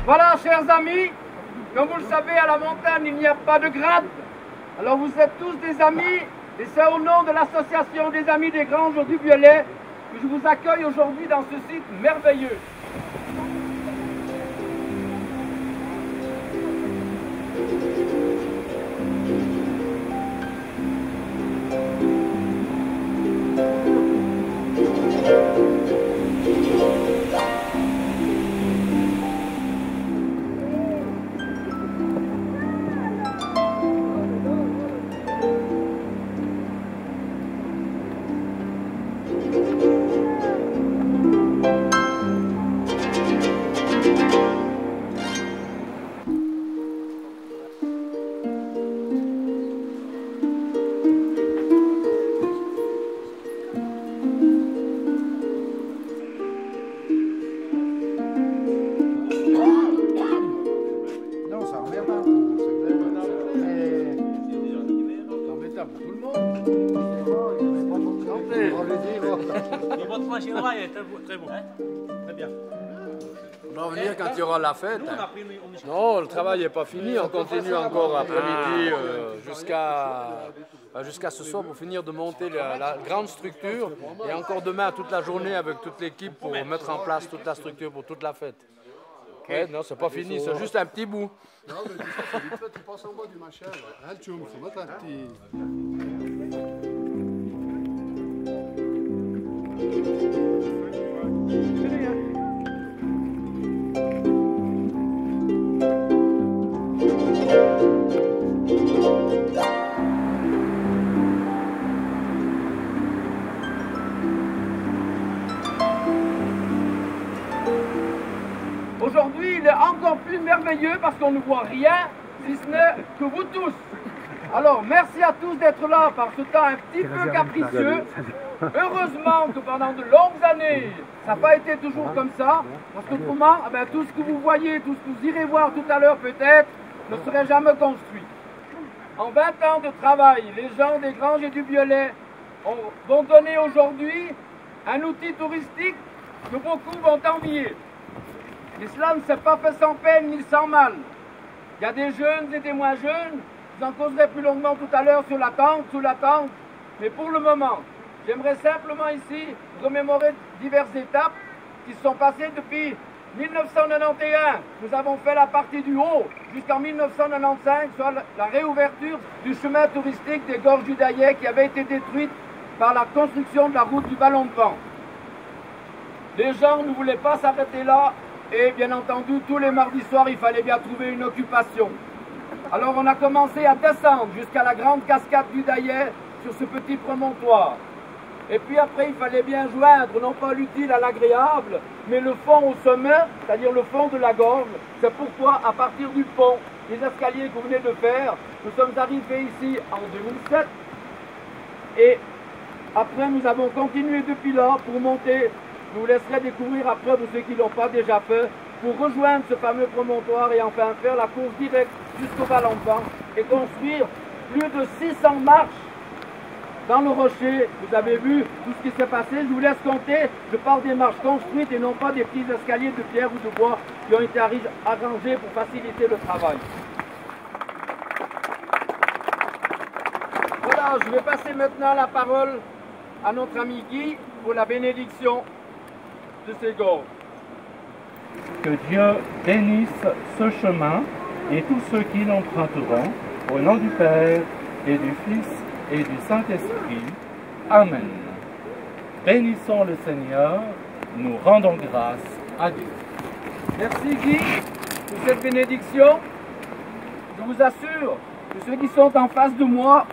Voilà, chers amis, comme vous le savez, à la montagne, il n'y a pas de grade. Alors vous êtes tous des amis, et c'est au nom de l'association des Amis des Granges du Violet que je vous accueille aujourd'hui dans ce site merveilleux. Très bon. Très bien. On va venir quand il y aura la fête. Non, le travail n'est pas fini. On continue encore après-midi jusqu'à ce soir pour finir de monter la grande structure. Et encore demain, toute la journée avec toute l'équipe pour mettre en place toute la structure pour toute la fête. Ouais, non, c'est pas fini, c'est juste un petit bout. Non, mais tu passes en bas du machin. Il faut mettre un petit... Aujourd'hui, il est encore plus merveilleux parce qu'on ne voit rien, si ce n'est que vous tous. Alors, merci à tous d'être là par ce temps un petit peu capricieux. Heureusement que pendant de longues années, ça n'a pas été toujours comme ça, parce qu'autrement, tout ce que vous voyez, tout ce que vous irez voir tout à l'heure peut-être, ne serait jamais construit. En 20 ans de travail, les gens des Granges et du Violet vont donner aujourd'hui un outil touristique que beaucoup vont envier. Et cela ne s'est pas fait sans peine ni sans mal. Il y a des jeunes et des moins jeunes, je vous en causerai plus longuement tout à l'heure sur l'attente, sous l'attente, mais pour le moment, j'aimerais simplement ici remémorer diverses étapes qui se sont passées depuis 1991. Nous avons fait la partie du haut jusqu'en 1995, soit la réouverture du chemin touristique des Gorges du Daillet qui avait été détruite par la construction de la route du Ballon de Vent. Les gens ne voulaient pas s'arrêter là et bien entendu tous les mardis soirs il fallait bien trouver une occupation. Alors on a commencé à descendre jusqu'à la grande cascade du Daillet sur ce petit promontoire. Et puis après, il fallait bien joindre, non pas l'utile à l'agréable, mais le fond au sommet, c'est-à-dire le fond de la gorge. C'est pourquoi, à partir du pont, les escaliers que vous venez de faire, nous sommes arrivés ici en 2007. Et après, nous avons continué depuis là pour monter. Je vous laisserai découvrir après, pour ceux qui ne l'ont pas déjà fait, pour rejoindre ce fameux promontoire et enfin faire la course directe jusqu'au Ballon de Vent et construire plus de 600 marches dans le rocher. Vous avez vu tout ce qui s'est passé. Je vous laisse compter. Je parle des marches construites et non pas des petits escaliers de pierre ou de bois qui ont été arrangés pour faciliter le travail. Voilà, je vais passer maintenant la parole à notre ami Guy pour la bénédiction de ces gorges. Que Dieu bénisse ce chemin et tous ceux qui l'emprunteront, au nom du Père et du Fils et du Saint-Esprit. Amen. Bénissons le Seigneur, nous rendons grâce à Dieu. Merci Guy pour cette bénédiction. Je vous assure que ceux qui sont en face de moi,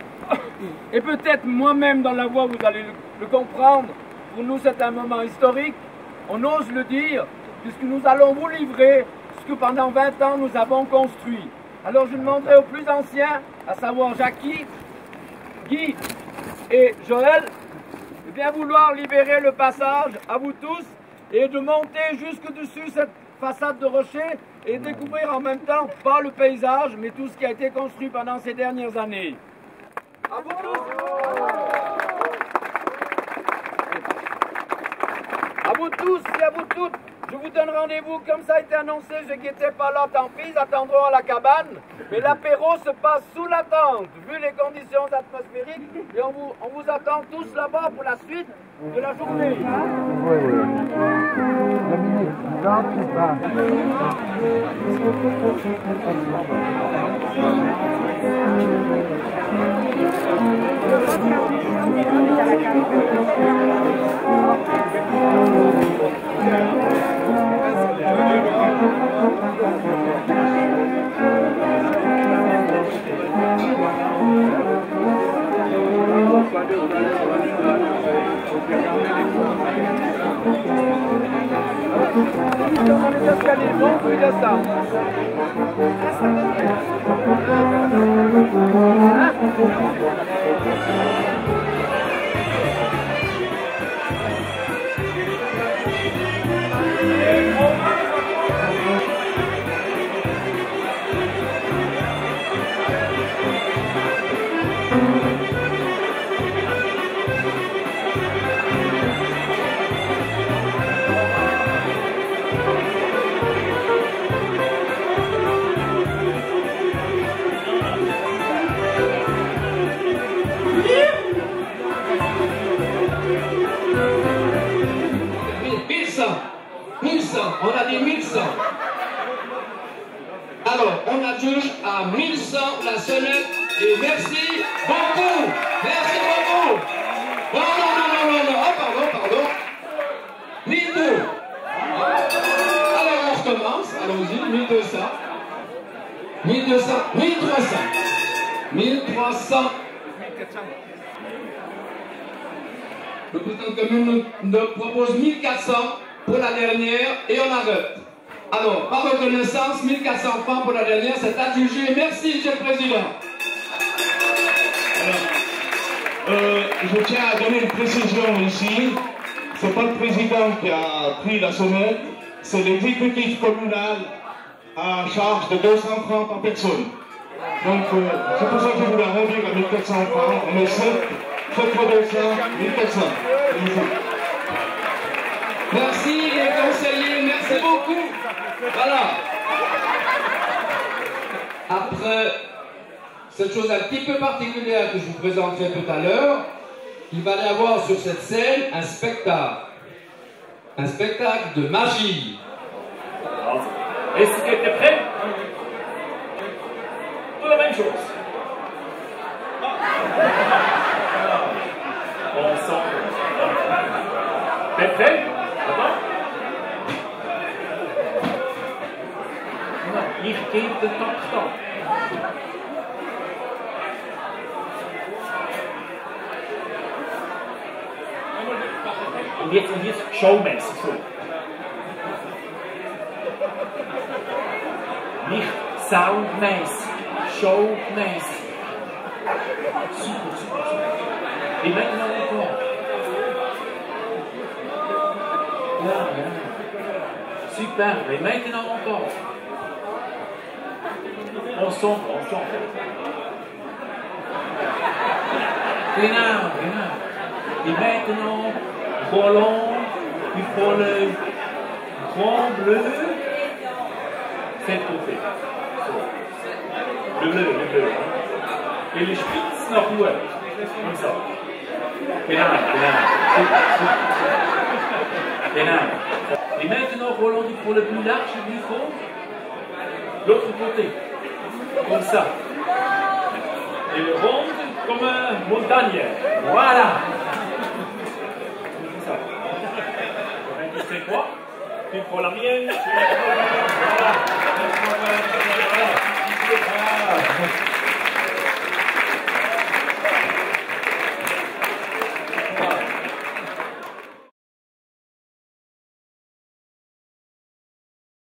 et peut-être moi-même dans la voix, vous allez le comprendre, pour nous c'est un moment historique, on ose le dire, puisque nous allons vous livrer ce que pendant 20 ans nous avons construit. Alors je demanderai aux plus anciens, à savoir Jackie, Guy et Joël, de bien vouloir libérer le passage à vous tous et de monter jusque dessus cette façade de rocher et découvrir en même temps, pas le paysage, mais tout ce qui a été construit pendant ces dernières années. À vous tous! À vous tous et à vous toutes, je vous donne rendez-vous comme ça a été annoncé. Ceux qui n'étaient pas là, tant pis, ils attendront à la cabane. Mais l'apéro se passe sous la tente, vu les conditions atmosphériques. Et on vous attend tous là-bas pour la suite de la journée. Dans les escaliers, bon, plus de ça. On a dit 1100. Alors, on adjuge à 1100 la sonnette et merci beaucoup. Merci beaucoup. Oh non. Oh, pardon. 1200. Alors, on recommence. Allons-y, 1200. 1200. 1300. 1300. Le président de commune nous propose 1400 pour la dernière et on arrête. Alors, par reconnaissance, 1400 francs pour la dernière, c'est adjugé. Merci, Monsieur le Président. Je tiens à donner une précision ici. Ce n'est pas le président qui a pris la sonnette, c'est l'exécutif communal à charge de 200 francs par personne. Donc, c'est pour ça que je vous la réduire à 1400 francs. On est 7 fois 200, 1400. Merci les conseillers, merci beaucoup. Voilà. Après cette chose un petit peu particulière que je vous présenterai tout à l'heure, il va y avoir sur cette scène un spectacle. Un spectacle de magie. Est-ce que tu es prêt? Tout la même chose. On sent. T'es prêt? Ich gebe den Takt an. Und jetzt showmäßig so. Nicht soundmäßig, showmäßig. Super. Et maintenant encore. Ja. Super. Et maintenant encore. On sent. Genau. Et maintenant, volant, il faut le grand bleu, c'est côté. Le bleu. Et les spitz nach oben, comme ça. Genau. Et maintenant, Roland, il faut le plus large du micro, l'autre côté. Comme ça. Et le rond comme un montagne. Voilà. C'est ça. Tu sais quoi? Tu prends la mienne. Voilà.